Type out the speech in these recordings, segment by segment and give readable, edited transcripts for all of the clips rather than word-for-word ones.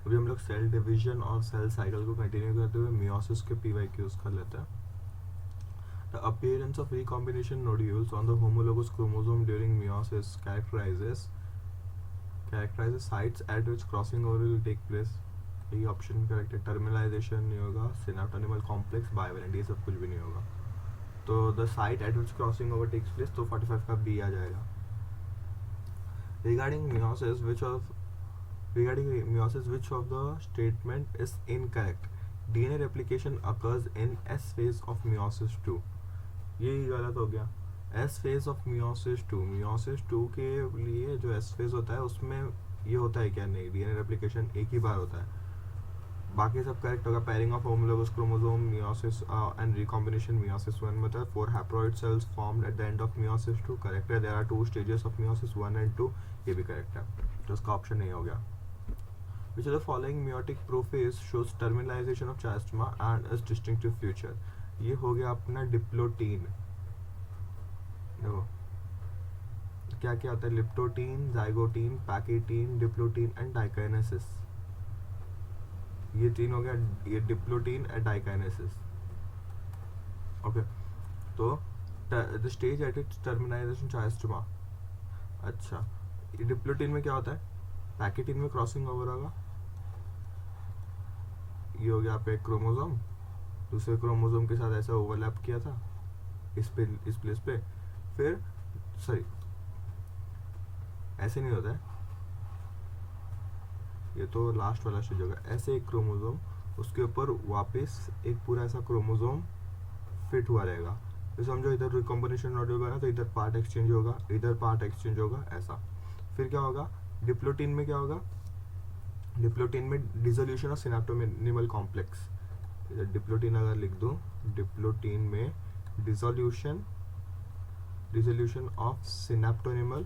अभी हम लोग सेल डिवीजन और सेल साइकिल को कंटिन्यू करते हुए मियोसिस के PYQs कर लेते हैं. The appearance of recombination nodules on the homologous chromosome during meiosis characterizes sites at which crossing over will take place. यही ऑप्शन करेक्ट है. टर्मिनलाइजेशन नहीं होगा, सिनेप्टोनिमल कॉम्प्लेक्स, बाइवेलेंट, ये सब कुछ भी नहीं होगा. तो the site at which crossing over takes place, तो 45 का बी आ जाएगा. Regarding meiosis which of the statement is incorrect? DNA replication occurs in S phase of meiosis 2. यही गलत हो गया. S phase of meiosis 2, meiosis 2 के लिए जो S phase होता है उसमें ये होता है क्या? नहीं, DNA replication एक ही बार होता है. बाकी सब करेक्ट होगा. Pairing of homologous chromosome, meiosis and recombination meiosis 1 में होता है. 4 haploid cells formed at the end of meiosis 2, correct है. There are 2 stages of meiosis 1 and 2, ये भी करेक्ट है. तो इसका ऑप्शन नहीं हो गया. Which of the following meiotic prophase shows terminalization of chiasma and its distinctive feature? ये हो गया अपना डिप्लोटीन. देखो क्या क्या होता है. Leptotene, zygotene, pachytene, diplotene and diakinesis. ये तीन हो गया. ये डिप्लोटीन एंड डाइकाइनेसिस. ओके. तो द स्टेज एट इट्स टर्मिनाइजेशन चाइस्टोमा. अच्छा, ये डिप्लोटीन में क्या होता है? पैकेटीन में क्रॉसिंग ओवर होगा. ये हो गया आपका एक क्रोमोसोम दूसरे क्रोमोसोम के साथ ऐसा ओवरलैप किया था इस प्लेस पे. फिर सॉरी, ऐसे नहीं होता है, ये तो लास्ट वाला स्टेज होगा. ऐसे एक क्रोमोसोम, उसके ऊपर वापस एक पूरा ऐसा क्रोमोसोम फिट हुआ रहेगा. तो समझो इधर रिकॉम्बिनेशन नॉड्यूल होगा ना, तो इधर पार्ट एक्सचेंज होगा, इधर पार्ट एक्सचेंज होगा, ऐसा. फिर क्या होगा? डिप्लोटीन में क्या होगा? डिप्लोटीन में डिसोल्यूशन ऑफ सिनेप्टोनिमल कॉम्प्लेक्स. इधर डिप्लोटीन अगर लिख दूं, डिप्लोटीन में dissolution of synaptonemal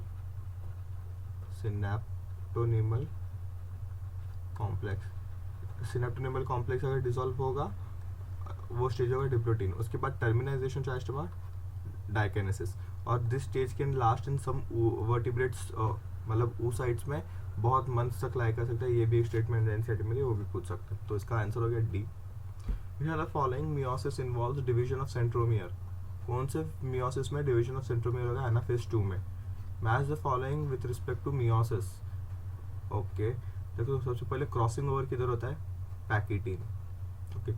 complex. Synaptonemal complex अगर डिसॉल्व होगा, वो स्टेज होगा डिप्लोटीन. उसके बाद टर्मिनाइजेशन चाइस्टोमा, डाइकाइनेसिस. और this stage can last in some vertebrates, मतलब oocytes में बहुत मंथ्स तक लाइक कर सकता है. ये भी एक स्टेटमेंट एनसीईआरटी में, वो भी पूछ सकते हैं. तो इसका आंसर हो गया D. Following meiosis involves division of centromere. कौन से मियोसिस में डिवीजन ऑफ सेंट्रोमियर होगा? एनाफेज 2 में. Match the following with respect to meiosis. Okay, देखो सबसे पहले क्रॉसिंग ओवर किधर होता है? पैकेटीन. ओके.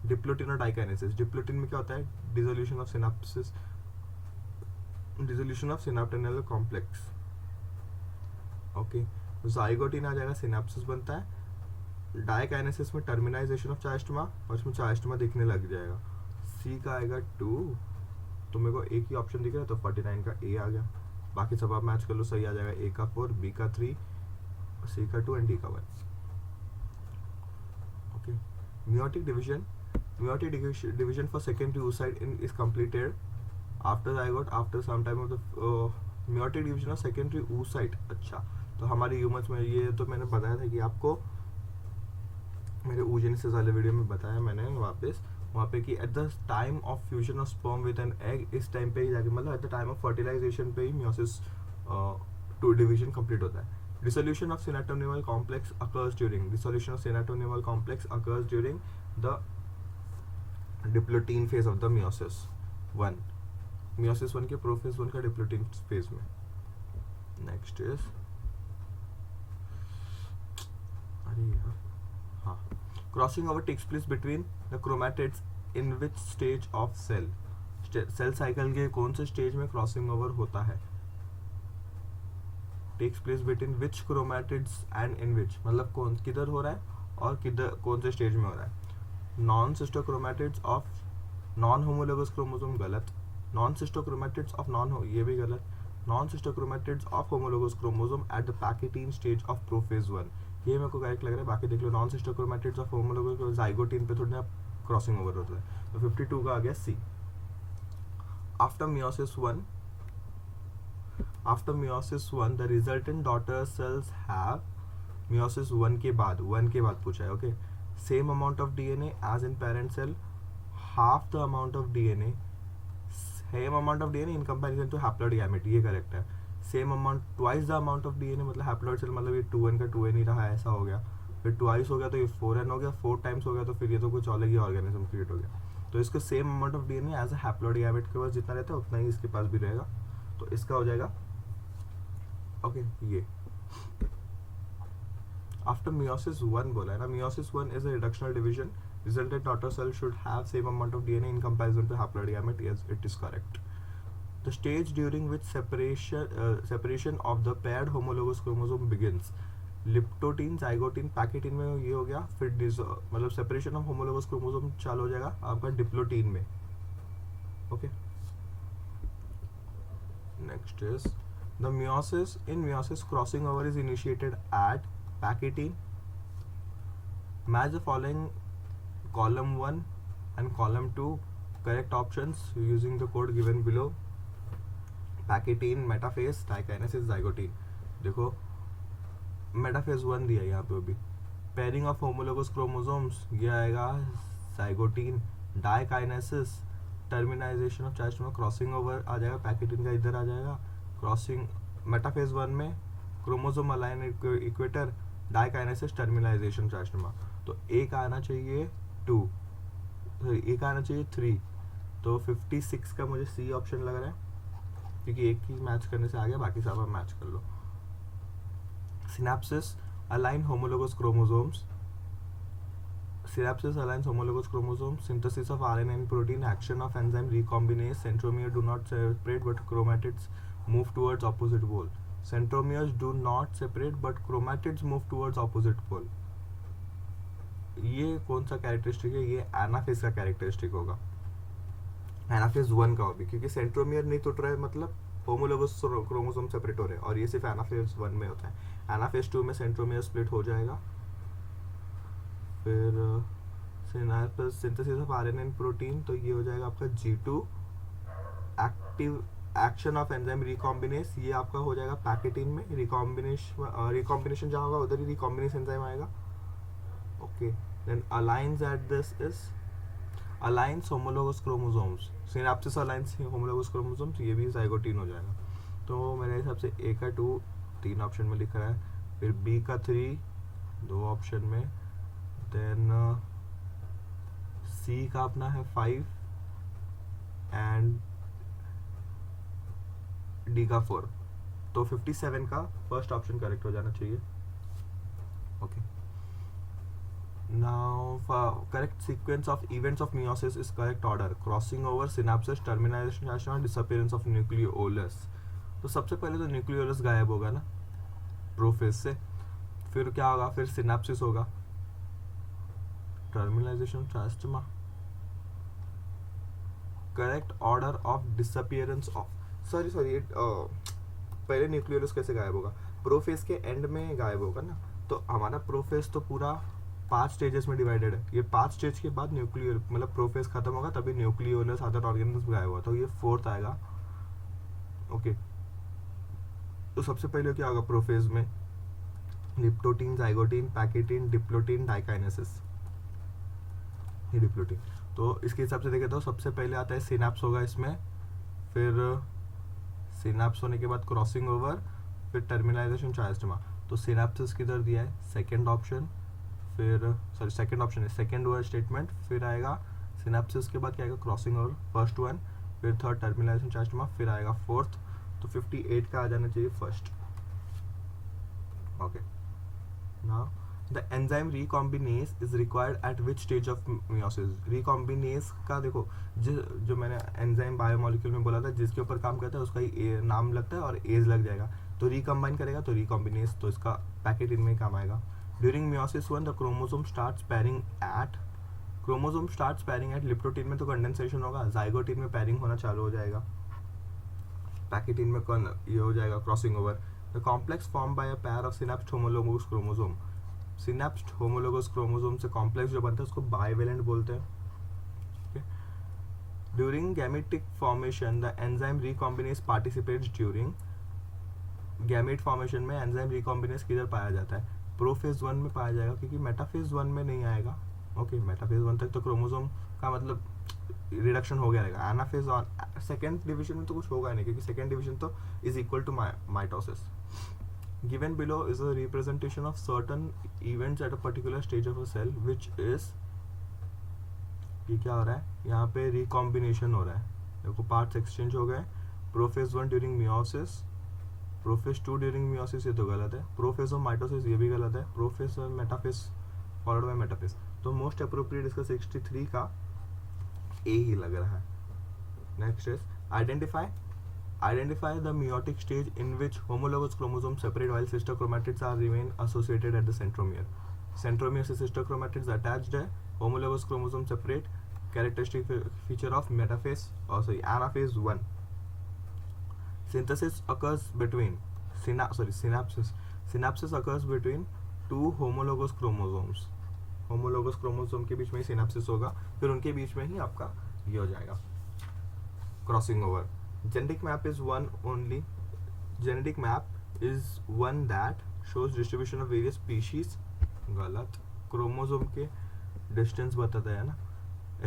डिप्लोटीन और डाइकाइनेसिस. डिप्लोटीन में क्या होता है? Dissolution of synaptonemal complex. Okay. Zygotene आ जाएगा, सिनेप्सिस बनता है. डाइकाइनेसिस में टर्मिनाइजेशन ऑफ चाइस्टोमा, और इसमें चाइस्टोमा दिखने लग जाएगा. सी का आएगा 2. तो मेरे को एक ही ऑप्शन दिख रहा है, तो 49 का ए आ गया. बाकी सब आप मैच कर लो, सही आ जाएगा. ए का 4, बी का 3, सी का 2 एंड डी का 1. Okay. meiotic division for secondary oocyte is completed after zygote after some time of the meiotic division of secondary oocyte. अच्छा, तो हमारी ह्यूमन्स में ये तो मैंने बताया था कि आपको मेरे oogenesis वाले वीडियो में बताया मैंने वापस वहाँ पे कि at the time of fusion of sperm with an egg, इस टाइम पे ही जाके, मतलब at the time of fertilisation पे ही मियोसिस 2 डिवीजन कंप्लीट होता है. Dissolution of synaptonimal complex occurs during the diplotene phase of the meiosis 1. Meiosis 1 के प्रोफेज 1 का डिप्लोटीन फेज में. नेक्स्ट इज, अरे यार, हाँ, crossing over takes place between the chromatids in which stage of cell. Cell cycle के कौन से stage में क्रॉसिंग ओवर होता है? Takes place between which chromatids and in which, मतलब कौन किधर हो रहा है और किधर कौन से स्टेज में हो रहा है. Non sister chromatids of non homologous chromosome, गलत. नॉन सिस्टर क्रोमैटिड्स ऑफ ये भी गलत. Non sister chromatids of homologous chromosome at the pachytene stage of prophase 1, ये मेरे को करेक्ट लग रहा है. बाकी देख लो, non sister chromatids of homologous zygotene पे थोड़ी ना क्रॉसिंग ओवर होता है. तो 52 का आ गया C. After meiosis 1 the resultant daughter cells have meiosis 1 के बाद पूछा है. Okay. Same amount of DNA as in parent cell, half the amount of DNA, same amount of DNA in comparison to haploid gamete, ये correct है. Same amount, twice the amount of DNA, मतलब haploid cell, मतलब ये 2n का 2n ही रहा है, ऐसा हो गया. फिर ट्वाइस हो गया तो ये 4n हो गया, 4 टाइम्स हो गया तो फिर ये तो कुछ अलग ही ऑर्गेनिज्म क्रिएट हो गया। तो इसका same amount of DNA as a haploid gamete के पास जितना रहता है उतना ही इसके पास भी रहेगा। तो इसका हो जाएगा ओके ये। आफ्टर मियोसिस 1 बोला है ना, meiosis 1 is a reductional division, resultant daughter cell should have same amount of DNA in comparison to haploid gamete. Yes, it is correct. The stage during which separation of the paired homologous chromosome begins, leptotene, zygotene, pachytene में ये हो गया, फिर मतलब separation of homologous chromosome चालू हो जाएगा आपका डिप्लोटीन में। Okay, next is the meiosis. In meiosis crossing over is initiated at pachytene. Match the following column 1 and column 2 correct options using the code given below. Pachytene, metaphase, diakinesis, zygotene. देखो metaphase 1 दिया है यहाँ पे, अभी pairing of homologous chromosomes ये आएगा zygotene. Diakinesis टर्मिनाइजेशन of charge में crossing over आ जाएगा, पैकेटीन का इधर आ जाएगा क्रॉसिंग। मेटाफेज 1 में chromosome align equator, diakinesis terminalisation charge में। तो एक आना चाहिए 2, एक आना चाहिए 3। तो 56 का मुझे सी ऑप्शन लग रहा है, क्योंकि एक ही मैच करने से आ गया, बाकी सब आप मैच कर लो। Synapsis align homologous chromosomes, synapses aligns homologous chromosomes, synthesis of RNA and protein, action of enzyme recombinase, centromere do not separate but chromatids move towards opposite pole. Centromeres do not separate but chromatids move towards opposite pole. ये कौन सा characteristic है? ये anaphase का characteristic होगा, anaphase 1 का होगी, क्योंकि सेंट्रोमियर नहीं टूट रहा है, मतलब होमोलोगस क्रोमोसोम सेपरेट हो रहे हैं, और ये सिर्फ एनाफेज 1 में होता है। एनाफेज 2 में सेंट्रोमियर स्प्लिट हो जाएगा। फिर synthesis of RNA and protein, तो ये हो जाएगा आपका G2। Active action of enzyme recombinase, ये आपका हो जाएगा पैकेटीन में। रिकॉम्बिनेशन जहाँ होगा उधर ही रिकॉम्बिनेस एंजाइम आएगा। Okay, then aligns at this is aligns homologous chromosomes, synapsis aligns homologous chromosomes, ये भी जाइगोटीन हो जाएगा। तो मेरे हिसाब से ए का 2 3 ऑप्शन में लिख रहा है, फिर बी का 3 2 ऑप्शन में, देन सी का अपना है 5 एंड डी का 4। तो 57 का फर्स्ट ऑप्शन करेक्ट हो जाना चाहिए। Okay, now correct sequence of events of meiosis is correct order, crossing over, synapsis, terminalisation, disappearance of nucleolus. तो सबसे पहले तो न्यूक्लियोलस गायब होगा ना प्रोफेज से, फिर क्या होगा, फिर सिनेप्सिस होगा, terminalisation chiasma, correct order of disappearance of, sorry पहले न्यूक्लियोलस कैसे गायब होगा? प्रोफेज के एंड में गायब होगा ना। तो हमारा प्रोफेज तो पूरा 5 स्टेजेस में डिवाइडेड है, ये 5 स्टेज के बाद न्यूक्लियो मतलब प्रोफेज खत्म होगा, तभी न्यूक्लियोलस अदर ऑर्गेनिज्म गायब हुआ, तो ये 4th आएगा। ओके, तो सबसे पहले क्या होगा प्रोफेज में? Leptotene, zygotene, pachytene, diplotene, diakinesis, ये डिप्लोटीन। तो इसके हिसाब से देखें तो सबसे पहले आता है सिनेप्स होगा इसमें, फिर सिनेप्स होने के बाद क्रॉसिंग ओवर, फिर टर्मिनाइजेशन चाइस्टमा। तो सिनेप्सिस किधर दिया है? सेकंड ऑप्शन, फिर सॉरी सेकंड ऑप्शन है सेकंड वर्ड स्टेटमेंट, फिर आएगा सिनेप्सिस के बाद क्या आएगा? क्रॉसिंग ओवर फर्स्ट वन, फिर थर्ड टर्मिनाइजेशन चाइस्टमा, फिर आएगा 4th। तो 58 का आ जाना चाहिए first. Okay, now the enzyme recombinase is required at which stage of meiosis? Recombinase का देखो, जो मैंने एंजाइम बायोमोलिक्यूल में बोला था, जिसके ऊपर काम करता है उसका ही नाम लगता है और एज लग जाएगा, तो रिकम्बाइन करेगा तो रिकॉम्बिनेस, तो इसका पैकेटीन में काम आएगा। During meiosis 1 the chromosome starts pairing at, chromosome starts pairing at, leptotene में तो कंडेंसेशन होगा, जाइगोटीन में पैरिंग होना चालू हो जाएगा, पैकेटीन में ये हो जाएगा crossing over. The complex form by a pair of synapsed homologous chromosome, synapsed homologous chromosome से कॉम्प्लेक्स जो बनता है उसको बाइवेलेंट बोलते हैं। During gametic formation the enzyme recombinase participates during, gamete formation में एंजाइम रिकॉम्बिनेस किधर पाया जाता है? प्रोफेज 1 में पाया जाएगा, क्योंकि मेटाफेज 1 में नहीं आएगा। ओके, मेटाफेज 1 तक तो क्रोमोसोम का मतलब रिडक्शन हो गया रहेगा। एनाफेज और सेकेंड डिवीजन में तो कुछ होगा नहीं, क्योंकि सेकेंड डिवीजन तो is equal to mitosis. Given below is a representation of certain events at a particular stage of a cell which is, ये क्या हो रहा है यहाँ पे, रिकॉम्बिनेशन हो रहा है, देखो पार्ट्स एक्सचेंज हो गए, prophase 1 during meiosis, prophase 2 during meiosis, ये तो गलत है, प्रोफेज ऑफ माइटोसिस ये भी गलत है, prophase of metaphase followed by metaphase, तो मोस्ट अप्रोप्रिएट इसका 63 का ए ही लग रहा है। Next is identify the meiotic stage in which homologous chromosomes separate while sister chromatids are remain associated at the centromere. Centromere से sister chromatids attached है, homologous chromosomes separate, characteristic feature of metaphase anaphase 1. Synthesis occurs between synapsis occurs between two homologous chromosomes. homologous chromosome के बीच में ही synapsis होगा, फिर उनके बीच में ही आपका ये हो जाएगा crossing over. Genetic map is one only. Genetic map is one that shows distribution of various species. गलत, क्रोमोसोम के डिस्टेंस बताता है ना.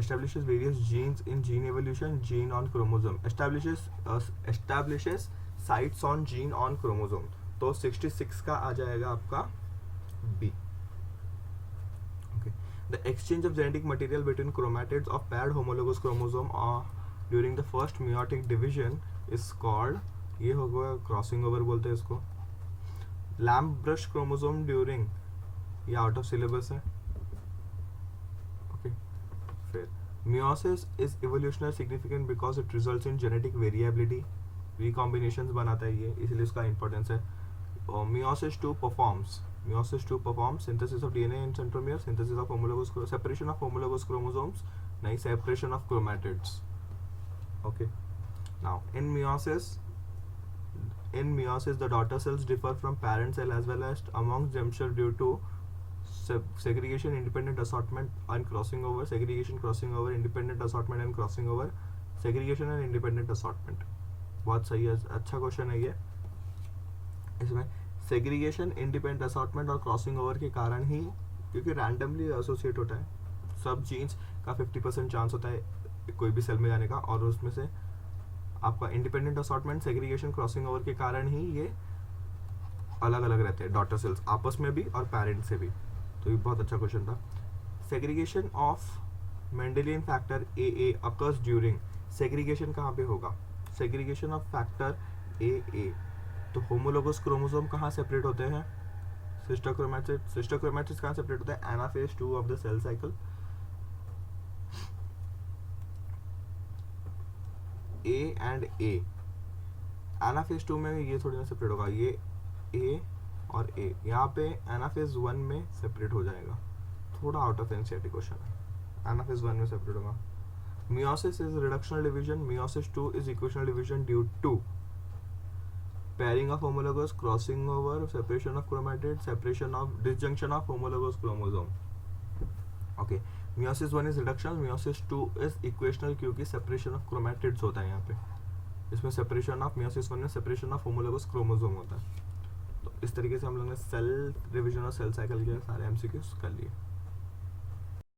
Establishes various genes in gene evolution. Gene on chromosome establishes sites on gene on chromosome. तो 66 का आ जाएगा आपका B. Okay. The exchange of genetic material between chromatids of paired homologous chromosome are during the first meiotic division is called, ये हो गया crossing over बोलते हैं इसको. लैम्प ब्रश क्रोमोसोम ड्यूरिंग, ये आउट ऑफ सिलेबस है. ओके, फिर meiosis is evolutionary significant because it results in genetic variability, recombinations बनाता है ये, इसलिए इसका इंपॉर्टेंस है. और meiosis 2 performs synthesis of DNA in centromere, synthesis of homologous, separation of homologous chromosomes, नहीं separation of chromatids. Okay, now in meiosis the daughter cells differ from parent cell as well as among themselves due to segregation, independent assortment and crossing over, segregation, crossing over, independent assortment and crossing over, segregation and independent assortment. बहुत सही है, अच्छा question है ये. इसमें segregation, independent assortment और crossing over के कारण ही, क्योंकि randomly एसोसिएट होता है, सब जीन्स का 50% चांस होता है कोई भी सेल में जाने का, और उसमें से आपका independent assortment, segregation, crossing over के कारण ही ये अलग अलग रहते हैं डॉटर सेल्स, आपस में भी और पेरेंट से भी. तो ये बहुत अच्छा क्वेश्चन था. Segregation of Mendelian factor A occurs during, segregation कहाँ पे होगा, सेग्रीगेशन ऑफ फैक्टर ए. तो होमोलोगस क्रोमोसोम कहाँ सेपरेट होते हैं, सिस्टर क्रोमैटिड्स कहाँ सेपरेट होते हैं, anaphase 2 of the cell cycle. A and A, anaphase 2 में ये थोड़ी ना सेपरेट होगा, ये ए और ए, यहाँ पे एनाफेज 1 में सेपरेट हो जाएगा. थोड़ा आउट ऑफ एनसीईआरटी क्वेश्चन है, एनाफेज 1 में सेपरेट होगा. Meiosis is reductional division, meiosis 2 is equational division due to pairing of homologous, crossing over, separation of chromatid, separation of disjunction of homologous chromosome. Okay, meiosis 1 is reductional, meiosis 2 is equational, क्योंकि separation of chromatids होता है यहाँ पे. इसमें separation of meiosis 1 में separation of homologous chromosome होता है. तो इस तरीके से हम लोगों ने सेल डिवीजन और सेल साइकिल के सारे एमसीक्यूज कर लिए.